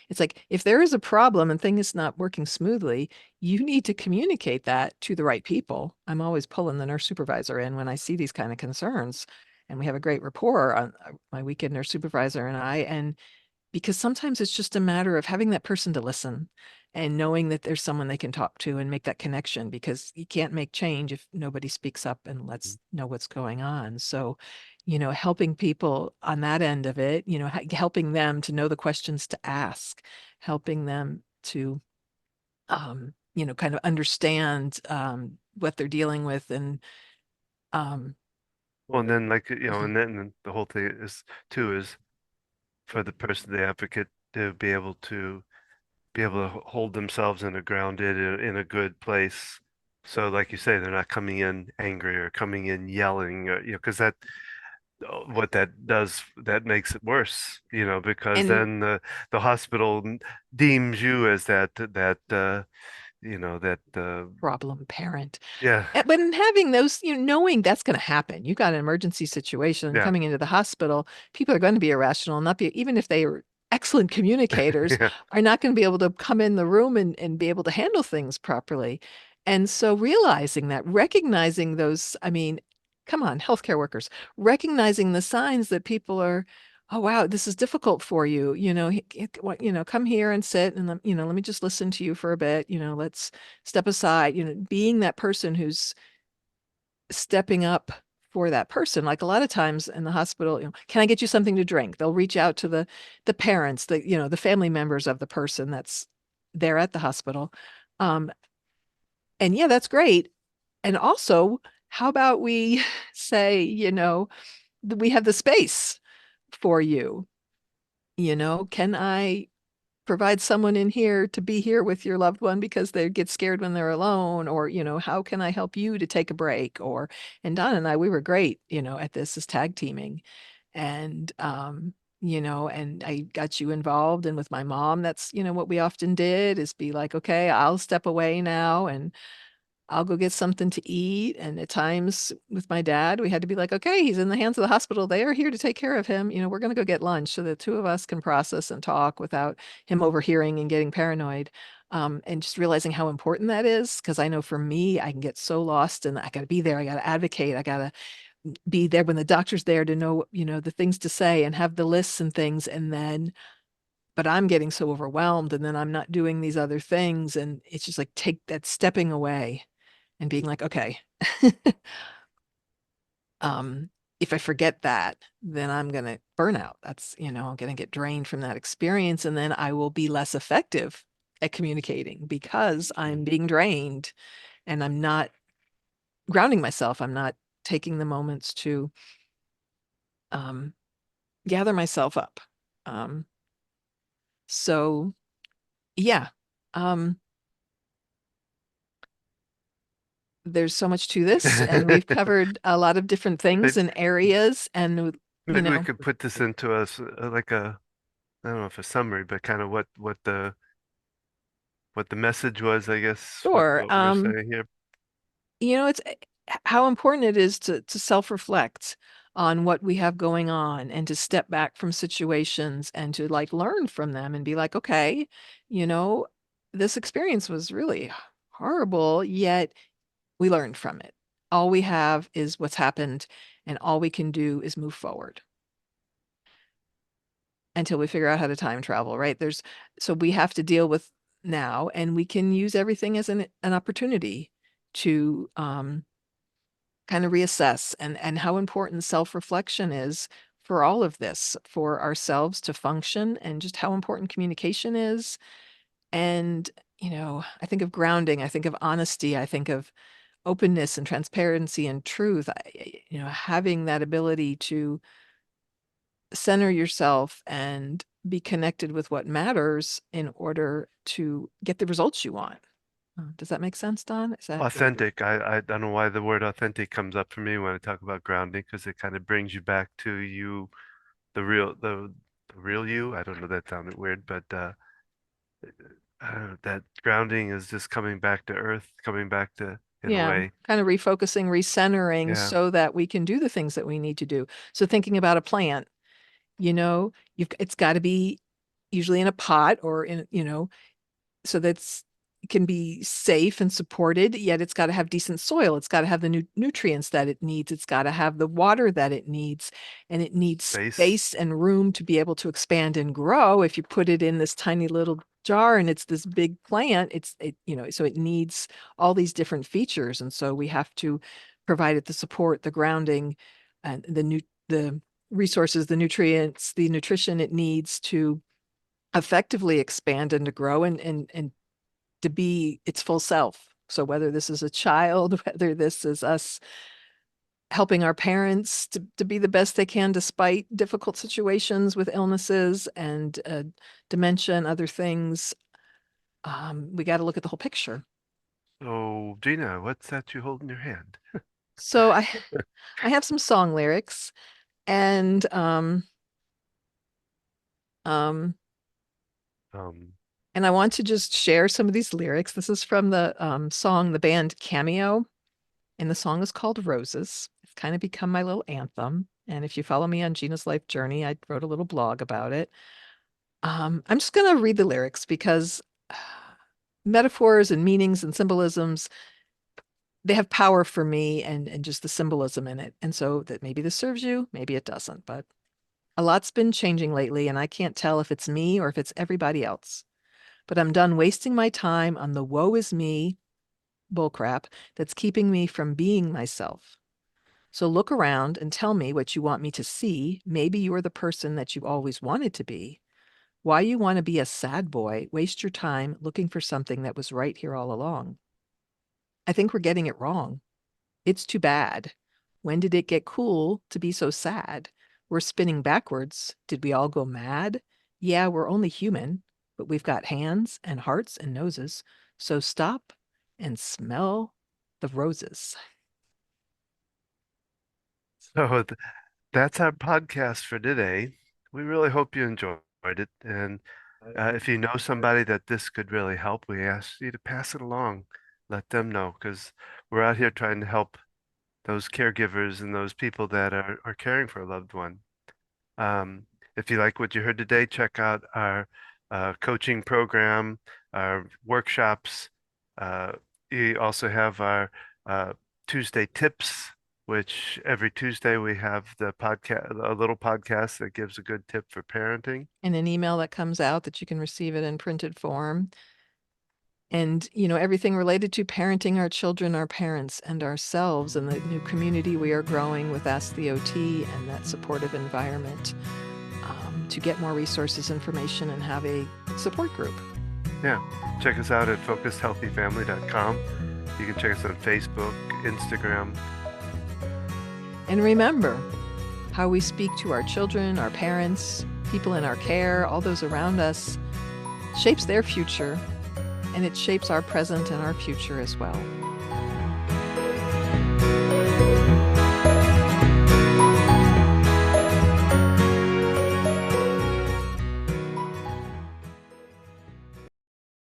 A: It's like if there is a problem and things not working smoothly, you need to communicate that to the right people. I'm always pulling the nurse supervisor in when I see these kind of concerns. And we have a great rapport on my weekend nurse supervisor and I. And because sometimes it's just a matter of having that person to listen and knowing that there's someone they can talk to and make that connection, because you can't make change if nobody speaks up and lets know what's going on. So, helping people on that end of it, helping them to know the questions to ask, helping them to, kind of understand what they're dealing with. And um,
B: Well, and then and then the whole thing is too is for the person, the advocate, to be able to hold themselves in a grounded in a good place. So, like you say, they're not coming in angry or coming in yelling, or, because what that does, that makes it worse, because
A: and
B: then the hospital deems you as that
A: problem parent.
B: yeah,
A: But in having those, knowing that's going to happen, you've got an emergency situation and
B: yeah,
A: coming into the hospital, people are going to be irrational, not be, even if they are excellent communicators,
B: yeah.
A: are not going to be able to come in the room and be able to handle things properly. And so realizing that, recognizing those, I mean, come on, healthcare workers, recognizing the signs that people are, oh wow, this is difficult for you. Come here and sit and let me just listen to you for a bit. Let's step aside. Being that person who's stepping up for that person. Like a lot of times in the hospital, can I get you something to drink? They'll reach out to the parents, the family members of the person that's there at the hospital. Um, and yeah, that's great. And also, how about we say, we have the space for you. Can I provide someone in here to be here with your loved one because they get scared when they're alone? Or, how can I help you to take a break? And Don and I, we were great, at this as tag teaming. And, and I got you involved. And with my mom, that's, what we often did is be like, okay, I'll step away now and I'll go get something to eat. And at times with my dad, we had to be like, okay, he's in the hands of the hospital. They are here to take care of him. We're going to go get lunch so the two of us can process and talk without him overhearing and getting paranoid. And just realizing how important that is. Because I know for me, I can get so lost and I got to be there. I got to advocate. I got to be there when the doctor's there to know, the things to say and have the lists and things. But I'm getting so overwhelmed and then I'm not doing these other things. And it's just like take that stepping away and being like, okay, um, if I forget that, then I'm going to burn out. That's, I'm going to get drained from that experience. And then I will be less effective at communicating because I'm being drained and I'm not grounding myself. I'm not taking the moments to um, gather myself up. Um, so, yeah, um, there's so much to this, and we've covered a lot of different things
B: Maybe,
A: and areas. And, you
B: maybe we
A: know,
B: could put this into like a, I don't know if a summary, but kind of what the message was, I guess,
A: sure.
B: what we're saying here.
A: It's how important it is to self-reflect on what we have going on and to step back from situations and to like learn from them and be like, okay, you know, this experience was really horrible, yet we learned from it. All we have is what's happened, and all we can do is move forward until we figure out how to time travel, right? So we have to deal with now, and we can use everything as an opportunity to kind of reassess and how important self-reflection is for all of this, for ourselves to function, and just how important communication is. And, I think of grounding, I think of honesty, I think of openness and transparency and truth. Having that ability to center yourself and be connected with what matters in order to get the results you want. Does that make sense, Don? Is that
B: Authentic. I don't know why the word authentic comes up for me when I talk about grounding, because it kind of brings you back to you, the real you. I don't know, that sounded weird, but that grounding is just coming back to earth, coming back to, in a
A: Yeah,
B: way.
A: kind of refocusing, recentering
B: Yeah,
A: so that we can do the things that we need to do. So thinking about a plant, it's got to be usually in a pot or so that's it can be safe and supported, yet it's got to have decent soil. It's got to have the nutrients that it needs. It's got to have the water that it needs, and it needs
B: space,
A: space and room to be able to expand and grow. If you put it in this tiny little jar and it's this big plant, so it needs all these different features. And so we have to provide it the support, the grounding, and the resources, the nutrients, the nutrition it needs to effectively expand and to grow and to be its full self. So whether this is a child, whether this is us helping our parents to be the best they can despite difficult situations with illnesses and dementia and other things, we got to look at the whole picture.
B: so Gina, what's that you hold in your hand?
A: So I have some song lyrics, and um,
B: Um,
A: and I want to just share some of these lyrics. This is from the song, the band Cameo. And the song is called Roses. It's kind of become my little anthem. And if you follow me on Gina's life journey, I wrote a little blog about it. I'm just going to read the lyrics because metaphors and meanings and symbolisms, they have power for me and just the symbolism in it. And so that maybe this serves you, maybe it doesn't. But a lot's been changing lately, and I can't tell if it's me or if it's everybody else. But I'm done wasting my time on the woe is me bullcrap that's keeping me from being myself. So look around and tell me what you want me to see. Maybe you're the person that you always wanted to be, Why you want to be a sad boy, waste your time looking for something that was right here all along. I think we're getting it wrong. It's too bad. When did it get cool to be so sad? We're spinning backwards. Did we all go mad? Yeah, we're only human, but we've got hands and hearts and noses. So stop and smell the roses.
B: So that's our podcast for today. We really hope you enjoyed it. And if you know somebody that this could really help, we ask you to pass it along. Let them know because we're out here trying to help those caregivers and those people that are caring for a loved one. If you like what you heard today, check out our coaching program, our workshops. Uh, we also have our Tuesday tips, which every Tuesday we have the podcast, a little podcast that gives a good tip for parenting.
A: And an email that comes out that you can receive it in printed form. And, everything related to parenting our children, our parents, and ourselves, and the new community we are growing with Ask the OT and that supportive environment to get more resources, information, and have a support group.
B: Yeah, check us out at focusedhealthyfamily.com. You can check us on Facebook, Instagram.
A: And remember, how we speak to our children, our parents, people in our care, all those around us, shapes their future, and it shapes our present and our future as well.